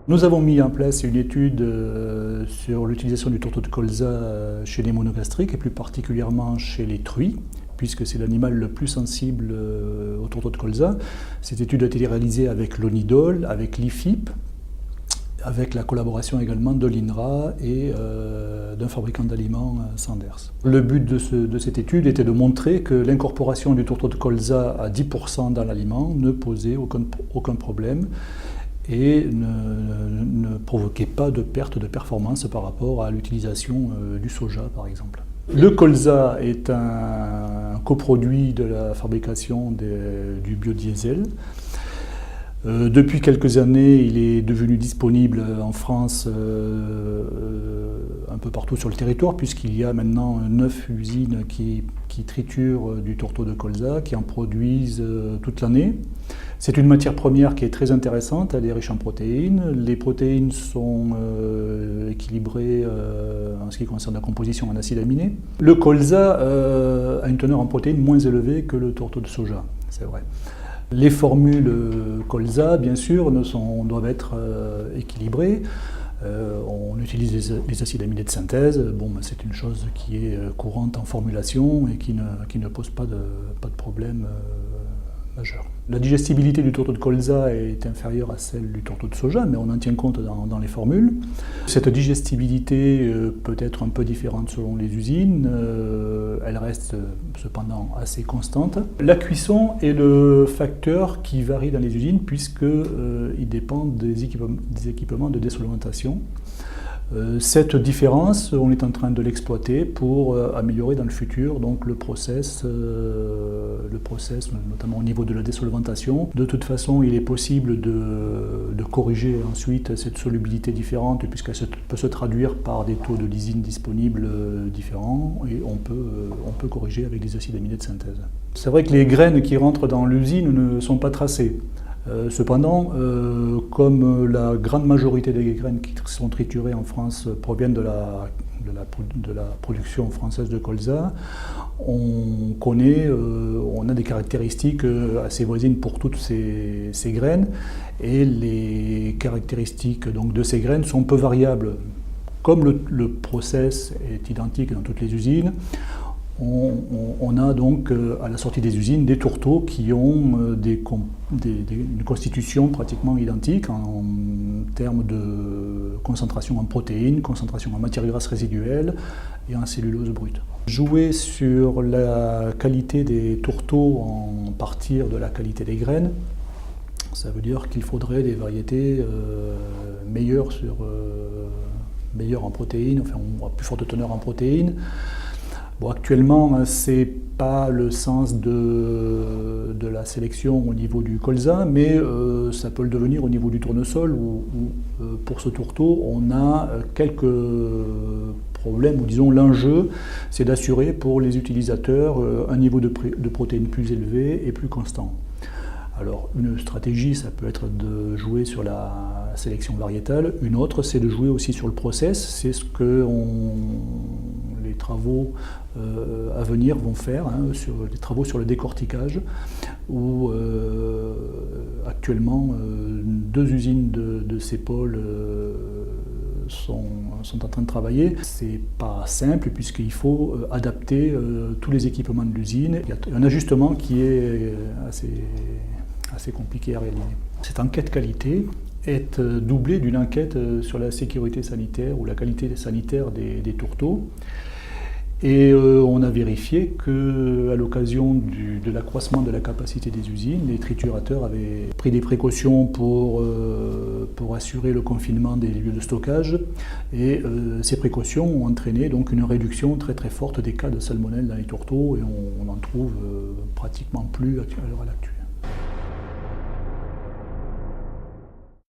Nous avons mis en place une étude sur l'utilisation du tourteau de colza chez les monogastriques et plus particulièrement chez les truies, puisque c'est l'animal le plus sensible au tourteau de colza. Cette étude a été réalisée avec l'Onidol, avec l'IFIP, avec la collaboration également de l'INRA et d'un fabricant d'aliments, Sanders. Le but de cette étude était de montrer que l'incorporation du tourteau de colza à 10% dans l'aliment ne posait aucun problème et ne provoquait pas de perte de performance par rapport à l'utilisation du soja, par exemple. Le colza est un coproduit de la fabrication du biodiesel. Depuis quelques années, il est devenu disponible en France un peu partout sur le territoire, puisqu'il y a maintenant 9 usines qui triturent du tourteau de colza, qui en produisent toute l'année. C'est une matière première qui est très intéressante, elle est riche en protéines. Les protéines sont équilibrées en ce qui concerne la composition en acides aminés. Le colza a une teneur en protéines moins élevée que le tourteau de soja, c'est vrai. Les formules colza, bien sûr, doivent être équilibrées. On utilise les acides aminés de synthèse. Bon, c'est une chose qui est courante en formulation et qui ne pose pas de problème majeur. La digestibilité du tourteau de colza est inférieure à celle du tourteau de soja, mais on en tient compte dans les formules. Cette digestibilité peut être un peu différente selon les usines, elle reste cependant assez constante. La cuisson est le facteur qui varie dans les usines puisqu'il dépend des équipements de désolimentation. Cette différence, on est en train de l'exploiter pour améliorer dans le futur donc le process, notamment au niveau de la désolventation. De toute façon, il est possible de corriger ensuite cette solubilité différente puisqu'elle peut se traduire par des taux de lysine disponibles différents et on peut corriger avec des acides aminés de synthèse. C'est vrai que les graines qui rentrent dans l'usine ne sont pas tracées. Cependant, comme la grande majorité des graines qui sont triturées en France proviennent de la production française de colza, on a des caractéristiques assez voisines pour toutes ces graines et les caractéristiques donc, de ces graines sont peu variables. Comme le process est identique dans toutes les usines, on a donc à la sortie des usines des tourteaux qui ont une constitution pratiquement identique en termes de concentration en protéines, concentration en matières grasses résiduelles et en cellulose brute. Jouer sur la qualité des tourteaux en partir de la qualité des graines, ça veut dire qu'il faudrait des variétés meilleures en protéines, enfin à plus forte teneur en protéines. Bon, actuellement, ce n'est pas le sens de la sélection au niveau du colza, mais ça peut le devenir au niveau du tournesol où pour ce tourteau, on a quelques problèmes, ou disons l'enjeu, c'est d'assurer pour les utilisateurs un niveau de protéines plus élevé et plus constant. Alors une stratégie, ça peut être de jouer sur la sélection variétale, une autre c'est de jouer aussi sur le process, c'est ce que les travaux à venir vont faire, sur les travaux sur le décortiquage, où actuellement 2 usines de CEPOL sont en train de travailler. C'est pas simple puisqu'il faut adapter tous les équipements de l'usine. Il y a un ajustement qui est assez compliqué à réaliser. Cette enquête qualité est doublée d'une enquête sur la sécurité sanitaire ou la qualité sanitaire des tourteaux. Et on a vérifié qu'à l'occasion de l'accroissement de la capacité des usines, les triturateurs avaient pris des précautions pour assurer le confinement des lieux de stockage. Et ces précautions ont entraîné donc une réduction très très forte des cas de salmonelle dans les tourteaux et on n'en trouve pratiquement plus à l'heure actuelle.